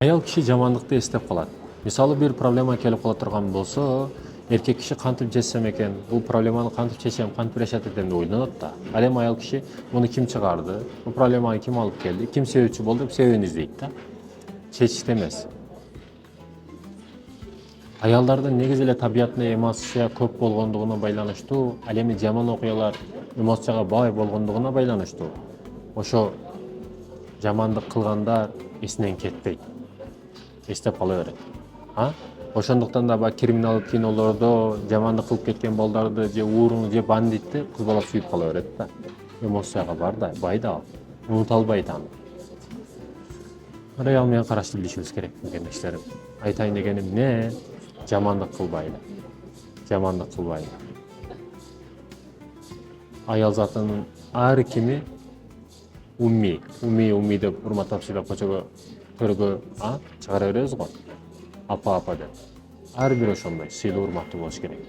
Аял киши жамандыкты эстеп калат. Мисалы бир проблема келип кала турган болсо, эркек киши кантип чечсем экен, бул проблеманы кантип чечем, кантип решат этем деп ойлонот да. Ал эми аял киши муну ким чыгарды, бул проблеманы ким алып келди, ким себепчи болду деп себебин издейт да. Чечиште эмес. Аялдардын негизи эле табиятына эмоция көп болгондугуна байланыштуу, ал эми жаман окуялар эмоцияга бай болгондугуна байланыштуу. Ошо жамандык кылгандар эсинен кетпейт. Эстеп кала берет. Ошондуктан да баягы криминалдык кинолордо жамандык кылып кеткен балдарды же уурун же бандитти кыз бала сүйүп кала берет да. Эмоцияга бар да, бай да ал. Унута албайт аны. Ал менен карашты билишибиз керек деген иштерим. Айтайын дегеним эмне? Жамандык кылбайлы. Жамандык кылбайлы. Аял затынын ар кими уми деп урматтап сыйлап көчөгө төргө чыгара беребиз го. Апа деп. Ар бир ошондой сыйлуу урматтуу болуш керек.